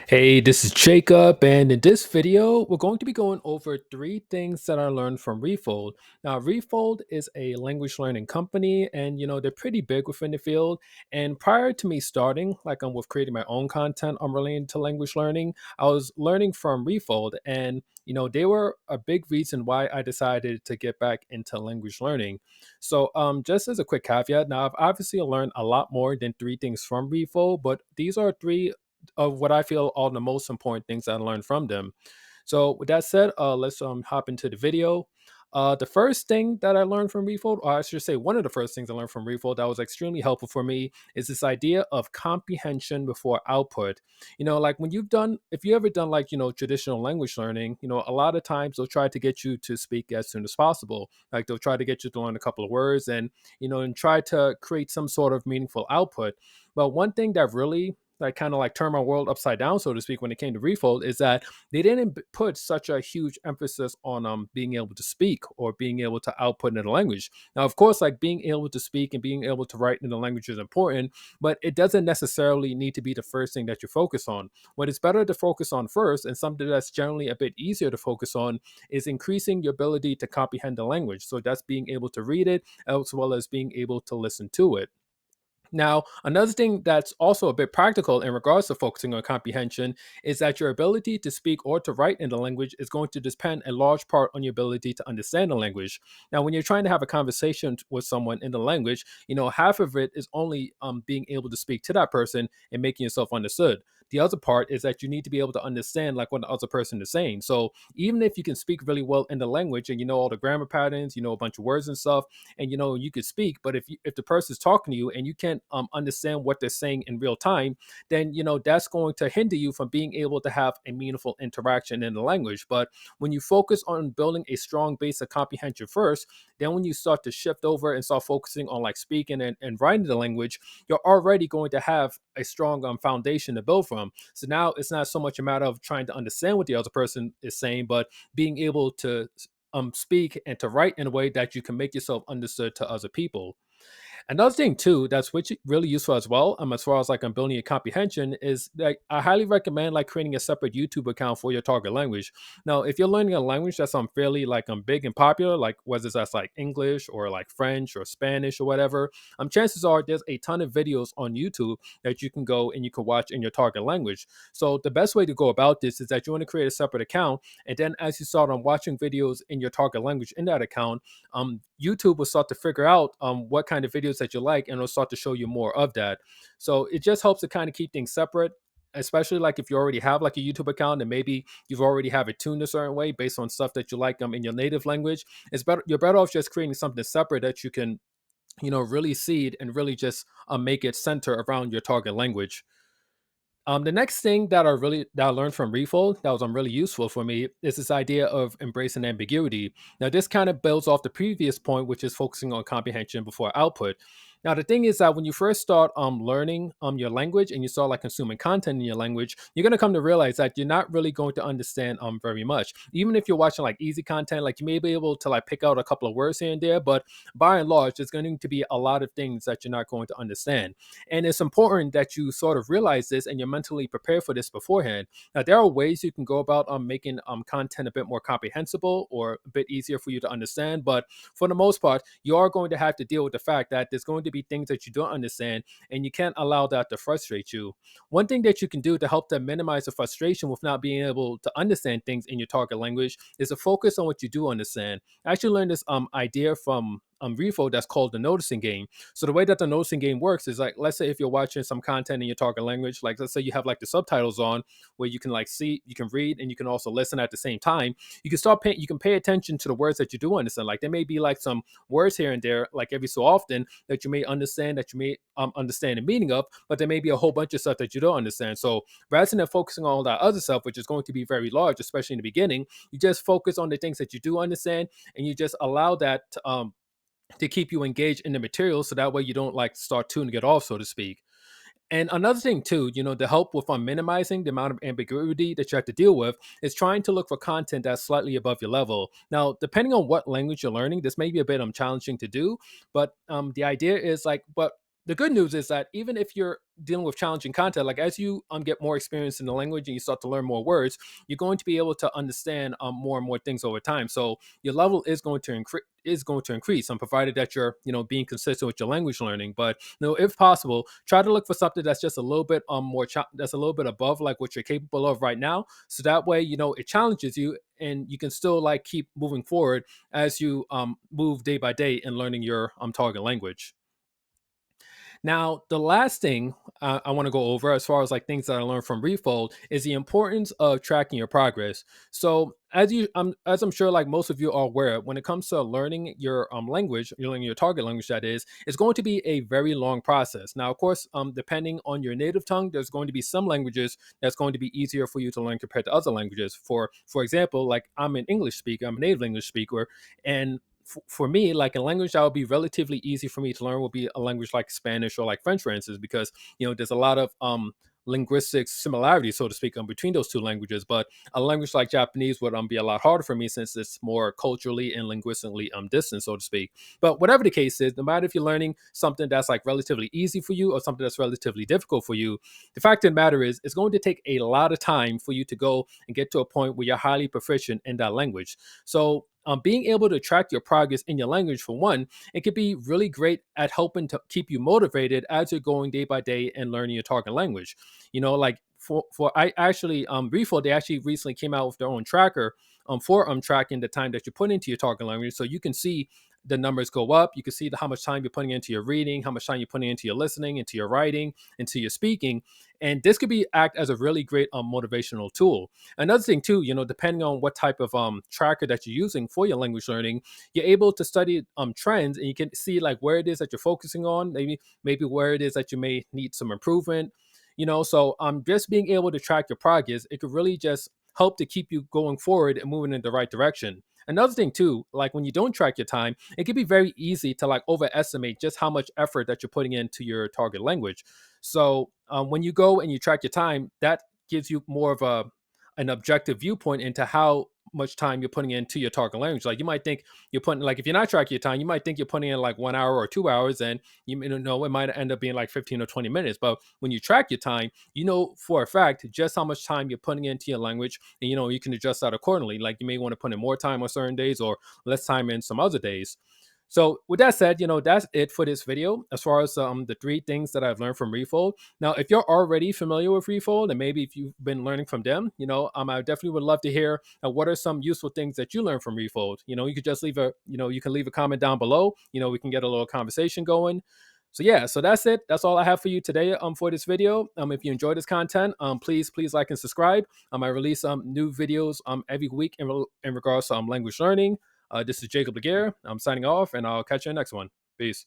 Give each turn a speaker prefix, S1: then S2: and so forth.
S1: Hey, this is Jacob, and in this video, we're going to be going over three things that I learned from Refold. Now, Refold is a language learning company, and they're pretty big within the field. And prior to me starting, like I'm with creating my own content, I'm related to language learning. I was learning from Refold, and they were a big reason why I decided to get back into language learning. So, just as a quick caveat, now I've obviously learned a lot more than three things from Refold, but these are three of what I feel are the most important things I learned from them. So with that said, let's hop into the video. The first thing that I learned from Refold, or I should say one of the first things I learned from Refold that was extremely helpful for me is this idea of comprehension before output. Like when if you ever done like, traditional language learning, a lot of times they'll try to get you to speak as soon as possible. Like they'll try to get you to learn a couple of words and try to create some sort of meaningful output. But one thing that really like kind of like turned my world upside down, so to speak, when it came to Refold, is that they didn't put such a huge emphasis on being able to speak or being able to output in a language. Now, of course, like being able to speak and being able to write in a language is important, but it doesn't necessarily need to be the first thing that you focus on. What is better to focus on first, and something that's generally a bit easier to focus on, is increasing your ability to comprehend the language. So that's being able to read it as well as being able to listen to it. Now, another thing that's also a bit practical in regards to focusing on comprehension is that your ability to speak or to write in the language is going to depend a large part on your ability to understand the language. Now, when you're trying to have a conversation with someone in the language, half of it is only being able to speak to that person and making yourself understood. The other part is that you need to be able to understand like what the other person is saying. So even if you can speak really well in the language and you know all the grammar patterns, you know a bunch of words and stuff, and you could speak, but if the person's talking to you and you can't understand what they're saying in real time, then that's going to hinder you from being able to have a meaningful interaction in the language. But when you focus on building a strong base of comprehension first, then when you start to shift over and start focusing on like speaking and writing the language, you're already going to have a strong foundation to build from. So now it's not so much a matter of trying to understand what the other person is saying, but being able to speak and to write in a way that you can make yourself understood to other people. Another thing too that's which really useful as well, as far as like I'm building a comprehension, is that I highly recommend like creating a separate YouTube account for your target language. Now, if you're learning a language that's fairly like big and popular, like whether that's like English or like French or Spanish or whatever, chances are there's a ton of videos on YouTube that you can go and you can watch in your target language. So the best way to go about this is that you want to create a separate account, and then as you start on watching videos in your target language in that account, YouTube will start to figure out what kind of videos that you like, and it'll start to show you more of that. So it just helps to kind of keep things separate, especially like if you already have like a YouTube account and maybe you've already have it tuned a certain way based on stuff that you like in your native language. It's better You're better off just creating something separate that you can really seed and really just make it center around your target language. The next thing that I learned from Refold that was really useful for me is this idea of embracing ambiguity. Now, this kind of builds off the previous point, which is focusing on comprehension before output. Now, the thing is that when you first start learning your language and you start like consuming content in your language, you're gonna come to realize that you're not really going to understand very much. Even if you're watching like easy content, like you may be able to like pick out a couple of words here and there, but by and large, there's going to be a lot of things that you're not going to understand. And it's important that you sort of realize this and you're mentally prepared for this beforehand. Now, there are ways you can go about making content a bit more comprehensible or a bit easier for you to understand. But for the most part, you are going to have to deal with the fact that there's going to be things that you don't understand, and you can't allow that to frustrate you. One thing that you can do to help to minimize the frustration with not being able to understand things in your target language is to focus on what you do understand. I actually learned this idea from Refold that's called the noticing game. So the way that the noticing game works is like, let's say if you're watching some content in your target language, like let's say you have like the subtitles on, where you can like see, you can read, and you can also listen at the same time. You can pay attention to the words that you do understand. Like there may be like some words here and there, like every so often, that you may understand, that you may understand the meaning of, but there may be a whole bunch of stuff that you don't understand. So rather than focusing on all that other stuff, which is going to be very large, especially in the beginning, you just focus on the things that you do understand, and you just allow that to keep you engaged in the material, so that way you don't like start tuning it off, so to speak. And another thing too, to help with minimizing the amount of ambiguity that you have to deal with, is trying to look for content that's slightly above your level. Now, depending on what language you're learning, this may be a bit challenging to do, but the idea is like, but the good news is that even if you're dealing with challenging content, like as you get more experience in the language and you start to learn more words, you're going to be able to understand more and more things over time. So your level is going to increase, provided that you're being consistent with your language learning. But if possible, try to look for something that's just a little bit that's a little bit above like what you're capable of right now. So that way, it challenges you and you can still like keep moving forward as you move day by day in learning your target language. Now, the last thing I want to go over, as far as like things that I learned from Refold, is the importance of tracking your progress. So, as I'm sure like most of you are aware, when it comes to learning your language, you're learning your target language, that is, it's going to be a very long process. Now, of course, depending on your native tongue, there's going to be some languages that's going to be easier for you to learn compared to other languages. For example, like I'm an English speaker, I'm a native English speaker, and for me, like a language that would be relatively easy for me to learn would be a language like Spanish or like French, for instance, because there's a lot of linguistic similarities, so to speak, between those two languages. But a language like Japanese would be a lot harder for me since it's more culturally and linguistically distant, so to speak. But whatever the case is, no matter if you're learning something that's like relatively easy for you or something that's relatively difficult for you, the fact of the matter is it's going to take a lot of time for you to go and get to a point where you're highly proficient in that language. So being able to track your progress in your language, for one, it could be really great at helping to keep you motivated as you're going day by day and learning your target language. Like for I actually Refold, they actually recently came out with their own tracker for tracking the time that you put into your target language, so you can see the numbers go up. You can see how much time you're putting into your reading, how much time you're putting into your listening, into your writing, into your speaking, and this could be act as a really great motivational tool. Another thing too, depending on what type of tracker that you're using for your language learning, you're able to study trends, and you can see like where it is that you're focusing on, maybe where it is that you may need some improvement. So just being able to track your progress, it could really just help to keep you going forward and moving in the right direction. Another thing too, like when you don't track your time, it can be very easy to like overestimate just how much effort that you're putting into your target language. So when you go and you track your time, that gives you more of an objective viewpoint into how much time you're putting into your target language. Like you might think you're putting, like if you're not tracking your time, you might think you're putting in like 1 hour or 2 hours, and it might end up being like 15 or 20 minutes. But when you track your time, you know for a fact just how much time you're putting into your language, and you can adjust that accordingly. Like you may want to put in more time on certain days or less time in some other days. So with that said, that's it for this video as far as the three things that I've learned from Refold. Now, if you're already familiar with Refold, and maybe if you've been learning from them, I definitely would love to hear what are some useful things that you learned from Refold. You could just you can leave a comment down below. We can get a little conversation going. So yeah, so that's it. That's all I have for you today for this video. If you enjoyed this content, please like and subscribe. I release new videos every week in regards to language learning. This is Jacob Laguerre. I'm signing off, and I'll catch you in the next one. Peace.